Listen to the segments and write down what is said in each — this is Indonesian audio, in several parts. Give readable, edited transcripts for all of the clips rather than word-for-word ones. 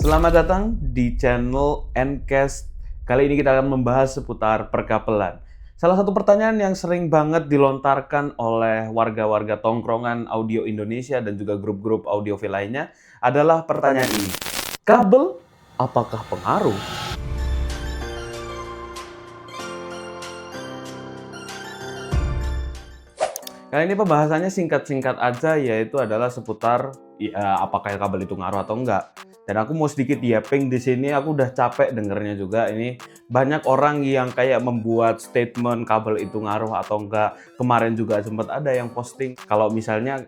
Selamat datang di channel Ncast. Kali ini kita akan membahas seputar perkabelan. Salah satu pertanyaan yang sering banget dilontarkan oleh warga-warga tongkrongan audio Indonesia dan juga grup-grup audiofil lainnya adalah pertanyaan ini. Kabel apakah pengaruh? Kali ini pembahasannya singkat-singkat aja, yaitu adalah seputar apakah kabel itu ngaruh atau enggak. Dan aku mau sedikit yapping di sini, aku udah capek dengernya juga. Ini banyak orang yang kayak membuat statement kabel itu ngaruh atau enggak. Kemarin juga sempat ada yang posting kalau misalnya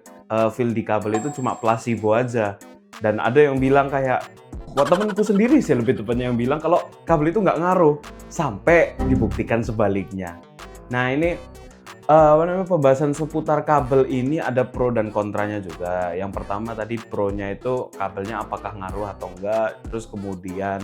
feel di kabel itu cuma placebo aja. Dan ada yang bilang kayak, wah, temenku sendiri sih lebih tepatnya yang bilang kalau kabel itu nggak ngaruh sampai dibuktikan sebaliknya. Nah, ini pembahasan seputar kabel ini ada pro dan kontranya juga. Yang pertama tadi pro-nya itu kabelnya apakah ngaruh atau enggak, terus kemudian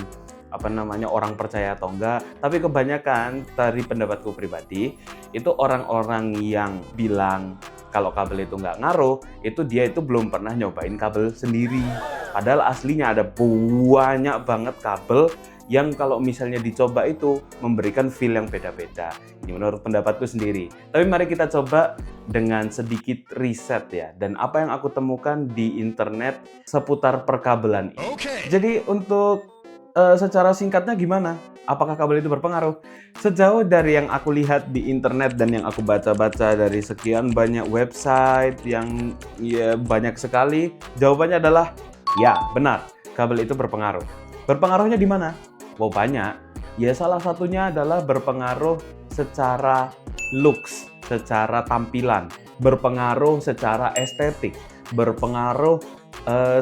orang percaya atau enggak. Tapi kebanyakan dari pendapatku pribadi itu orang-orang yang bilang kalau kabel itu nggak ngaruh, itu dia itu belum pernah nyobain kabel sendiri. Padahal aslinya ada banyak banget kabel yang kalau misalnya dicoba itu memberikan feel yang beda-beda. Ini menurut pendapatku sendiri. Tapi mari kita coba dengan sedikit riset ya. Dan apa yang aku temukan di internet seputar perkabelan ini. Jadi untuk secara singkatnya gimana? Apakah kabel itu berpengaruh? Sejauh dari yang aku lihat di internet dan yang aku baca-baca dari sekian banyak website yang ya banyak sekali, jawabannya adalah ya, benar. Kabel itu berpengaruh. Berpengaruhnya di mana? Wow, banyak. Ya, salah satunya adalah berpengaruh secara looks, secara tampilan, berpengaruh secara estetik, berpengaruh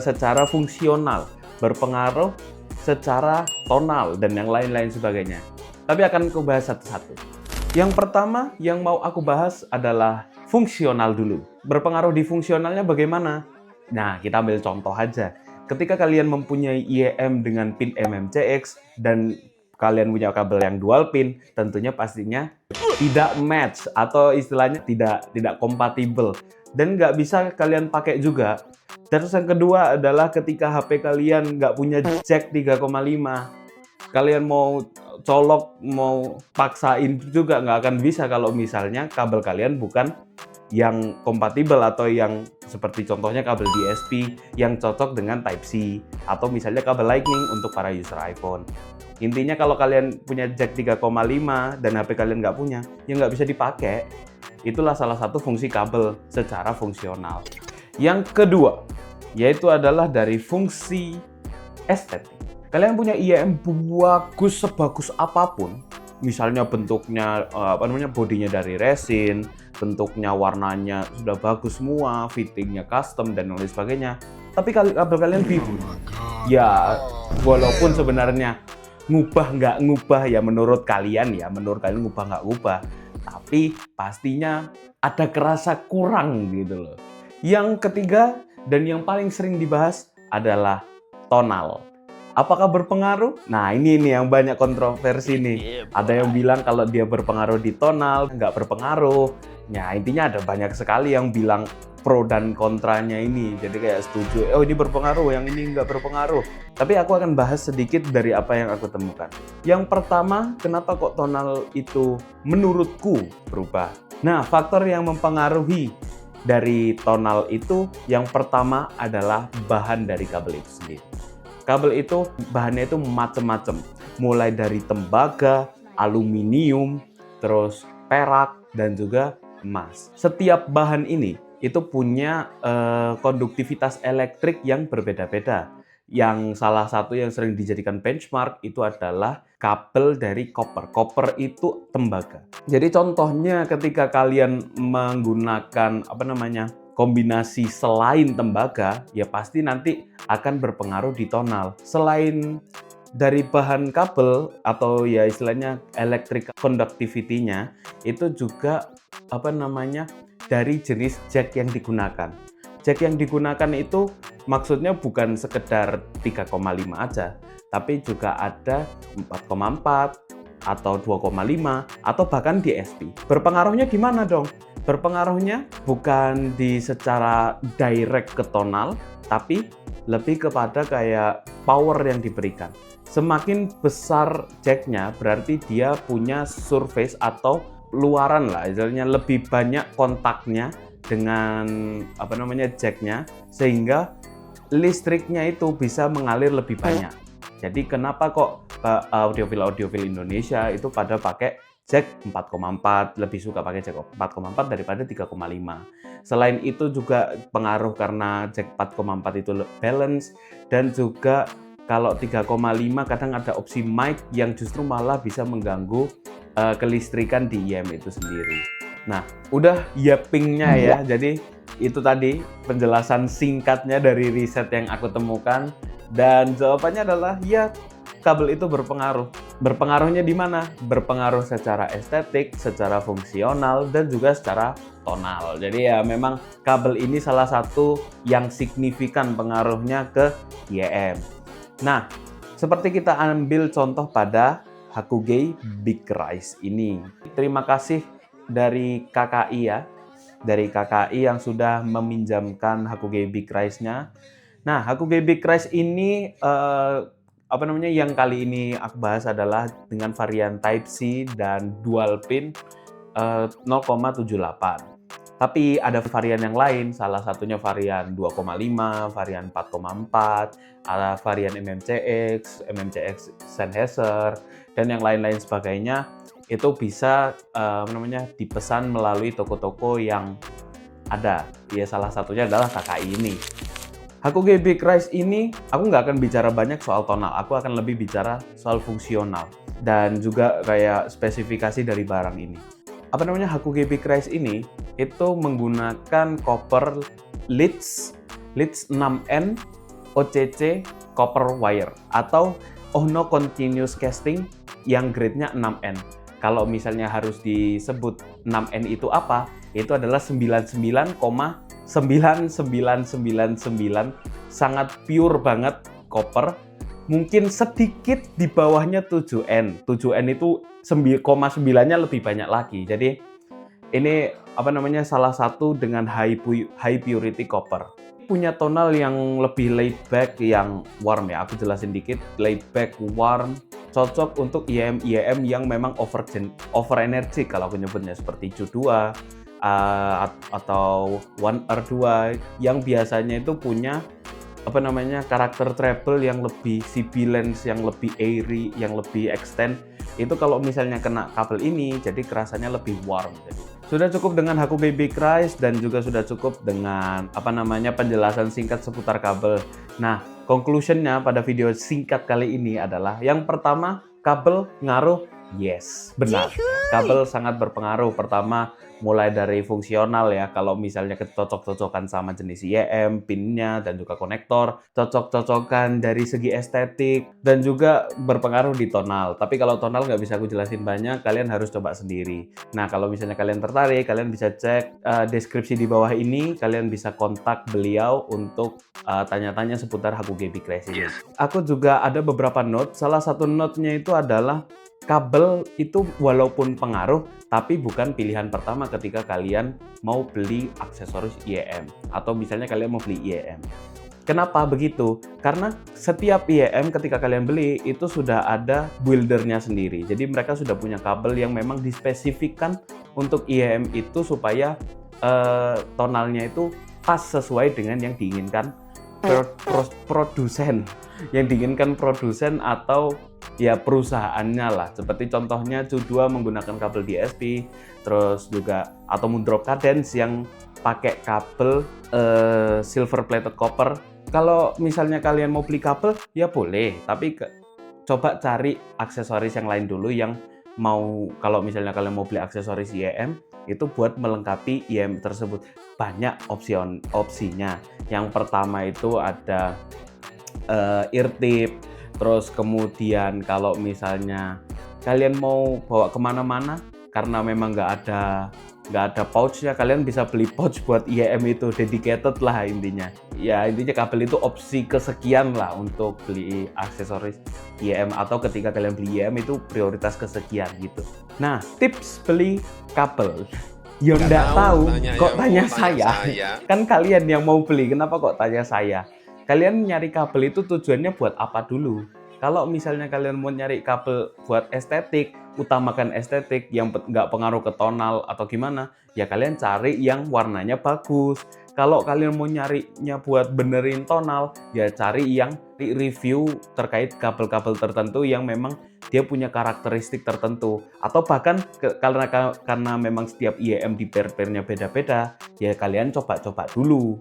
secara fungsional, berpengaruh secara tonal, dan yang lain-lain sebagainya. Tapi akan aku bahas satu-satu. Yang pertama yang mau aku bahas adalah fungsional dulu. Berpengaruh di fungsionalnya bagaimana? Nah, kita ambil contoh aja. Ketika kalian mempunyai IEM dengan pin MMCX dan kalian punya kabel yang dual pin, tentunya pastinya tidak match atau istilahnya tidak kompatibel dan nggak bisa kalian pakai juga. Terus yang kedua adalah ketika HP kalian nggak punya jack 3,5, kalian mau colok, mau paksain juga nggak akan bisa kalau misalnya kabel kalian bukan yang kompatibel atau yang seperti contohnya kabel DSP yang cocok dengan Type-C atau misalnya kabel Lightning untuk para user iPhone. Intinya kalau kalian punya jack 3,5 dan HP kalian nggak punya, ya nggak bisa dipakai. Itulah salah satu fungsi kabel secara fungsional. Yang kedua, yaitu adalah dari fungsi estetik. Kalian punya IEM bagus sebagus apapun, misalnya bentuknya bodinya dari resin, bentuknya warnanya sudah bagus semua, fittingnya custom dan lain sebagainya. Tapi kabel kalian biru. Ya, walaupun sebenarnya ngubah nggak ngubah ya menurut kalian ngubah nggak ngubah, tapi pastinya ada kerasa kurang gitu loh. Yang ketiga dan yang paling sering dibahas adalah tonal. Apakah berpengaruh? Nah, ini nih yang banyak kontroversi nih. Ada yang bilang kalau dia berpengaruh di tonal, nggak berpengaruh. Nah, intinya ada banyak sekali yang bilang pro dan kontranya ini. Jadi kayak setuju, oh ini berpengaruh, yang ini nggak berpengaruh. Tapi aku akan bahas sedikit dari apa yang aku temukan. Yang pertama, kenapa kok tonal itu menurutku berubah? Nah, faktor yang mempengaruhi dari tonal itu, yang pertama adalah bahan dari kabel itu sendiri. Kabel itu bahannya itu macam-macam, mulai dari tembaga, aluminium, terus perak, dan juga emas. Setiap bahan ini itu punya konduktivitas elektrik yang berbeda-beda. Yang salah satu yang sering dijadikan benchmark itu adalah kabel dari koper. Koper itu tembaga. Jadi contohnya ketika kalian menggunakan kombinasi selain tembaga, ya pasti nanti akan berpengaruh di tonal. Selain dari bahan kabel atau ya istilahnya electric conductivity-nya, itu juga dari jenis jack yang digunakan. Jack yang digunakan itu maksudnya bukan sekedar 3,5 aja, tapi juga ada 4,4 atau 2,5 atau bahkan DSP. Berpengaruhnya gimana dong? Berpengaruhnya bukan di secara direct ke tonal, tapi lebih kepada kayak power yang diberikan. Semakin besar jacknya, berarti dia punya surface atau luaran lah, istilahnya lebih banyak kontaknya dengan jacknya, sehingga listriknya itu bisa mengalir lebih banyak. Jadi kenapa kok audiofil Indonesia itu pada pakai jack 4,4, lebih suka pakai jack 4,4 daripada 3,5. Selain itu juga pengaruh karena jack 4,4 itu balance, dan juga kalau 3,5 kadang ada opsi mic yang justru malah bisa mengganggu kelistrikan di IEM itu sendiri. Nah, udah yappingnya ya. Jadi itu tadi penjelasan singkatnya dari riset yang aku temukan, dan jawabannya adalah ya, kabel itu berpengaruh. Berpengaruhnya di mana? Berpengaruh secara estetik, secara fungsional, dan juga secara tonal. Jadi ya memang kabel ini salah satu yang signifikan pengaruhnya ke IEM. Nah, seperti kita ambil contoh pada Hakugei Big Rise ini. Terima kasih dari KKI ya, dari KKI yang sudah meminjamkan Hakugei Big Rise-nya. Nah, Hakugei Big Rise ini yang kali ini aku bahas adalah dengan varian Type C dan dual pin 0,78. Tapi ada varian yang lain, salah satunya varian 2,5, varian 4,4, ada varian MMCX Sennheiser, dan yang lain-lain sebagainya. Itu bisa dipesan melalui toko-toko yang ada. Ya, salah satunya adalah KKI ini. Hakugei Big Rise ini, aku nggak akan bicara banyak soal tonal, aku akan lebih bicara soal fungsional dan juga kayak spesifikasi dari barang ini. Hakugei Big Rise ini itu menggunakan copper Leeds 6N OCC copper wire atau Ohno Continuous Casting yang grade-nya 6N. Kalau misalnya harus disebut 6N itu apa? Itu adalah 99,9999, sangat pure banget copper. Mungkin sedikit di bawahnya 7N. 7N itu 9,9-nya lebih banyak lagi. Jadi ini salah satu dengan high purity copper. Punya tonal yang lebih laid back, yang warm ya. Aku jelasin dikit. Laid back, warm, cocok untuk IEM yang memang over energy kalau aku nyebutnya, seperti Ju2 atau One R2 yang biasanya itu punya karakter treble yang lebih sibilance, yang lebih airy, yang lebih extend. Itu kalau misalnya kena kabel ini jadi kerasanya lebih warm. Jadi sudah cukup dengan Hakugei Big Rise dan juga sudah cukup dengan penjelasan singkat seputar kabel. Nah, conclusionnya pada video singkat kali ini adalah yang pertama, kabel ngaruh. Yes, benar. Kabel sangat berpengaruh. Pertama, mulai dari fungsional ya, kalau misalnya cocok-cocokan sama jenis IEM, pinnya, dan juga konektor, cocok-cocokan dari segi estetik, dan juga berpengaruh di tonal. Tapi kalau tonal nggak bisa aku jelasin banyak, kalian harus coba sendiri. Nah, kalau misalnya kalian tertarik, kalian bisa cek deskripsi di bawah ini, kalian bisa kontak beliau untuk tanya-tanya seputar Hakugei Big Rise ini. Aku juga ada beberapa note, salah satu note-nya itu adalah kabel itu walaupun pengaruh, tapi bukan pilihan pertama ketika kalian mau beli aksesoris IEM atau misalnya kalian mau beli IEM. Kenapa begitu? Karena setiap IEM ketika kalian beli itu sudah ada buildernya sendiri. Jadi mereka sudah punya kabel yang memang dispesifikkan untuk IEM itu supaya tonalnya itu pas sesuai dengan yang diinginkan produsen, atau ya perusahaannya lah. Seperti contohnya Ju2 menggunakan kabel DSP, terus juga atau Moondrop Cadence yang pakai kabel silver plated copper. Kalau misalnya kalian mau beli kabel ya boleh, tapi coba cari aksesoris yang lain dulu yang kalau misalnya kalian mau beli aksesoris IEM itu buat melengkapi IEM tersebut. Banyak opsinya. Yang pertama itu ada ear tip. Terus kemudian kalau misalnya kalian mau bawa kemana-mana karena memang nggak ada pouchnya, kalian bisa beli pouch buat IEM itu, dedicated lah intinya. Ya intinya kabel itu opsi kesekian lah untuk beli aksesoris IEM, atau ketika kalian beli IEM itu prioritas kesekian gitu. Nah, tips beli kabel. Ya Nggak nggak tahu, tahu, nanya kok yang tanya mau tanya saya? saya. Kan kalian yang mau beli, kenapa kok tanya saya? Kalian nyari kabel itu tujuannya buat apa dulu? Kalau misalnya kalian mau nyari kabel buat estetik, utamakan estetik yang nggak pengaruh ke tonal atau gimana, ya kalian cari yang warnanya bagus. Kalau kalian mau nyarinya buat benerin tonal, ya cari yang review terkait kabel-kabel tertentu yang memang dia punya karakteristik tertentu, atau bahkan karena memang setiap IEM di pair-pairnya beda-beda, ya kalian coba-coba dulu.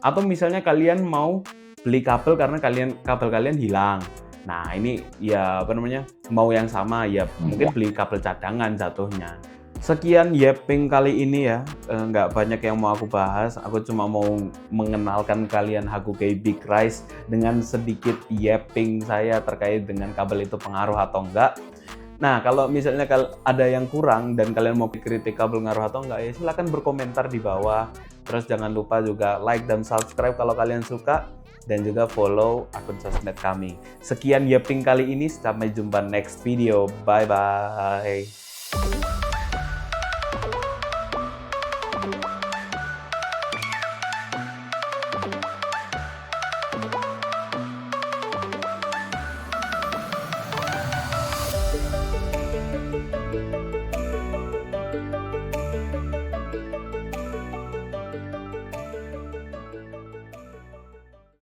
Atau misalnya kalian mau beli kabel karena kabel kalian hilang. Nah, ini ya apa namanya? Mau yang sama ya mungkin beli kabel cadangan jatuhnya. Sekian Yeping kali ini ya, nggak banyak yang mau aku bahas. Aku cuma mau mengenalkan kalian Hakugai Big Rise dengan sedikit Yeping saya terkait dengan kabel itu pengaruh atau enggak. Nah, kalau misalnya ada yang kurang dan kalian mau kritik kabel ngaruh atau enggak, ya silahkan berkomentar di bawah. Terus jangan lupa juga like dan subscribe kalau kalian suka. Dan juga follow akun sosmed kami. Sekian Yeping kali ini, sampai jumpa next video. Bye-bye.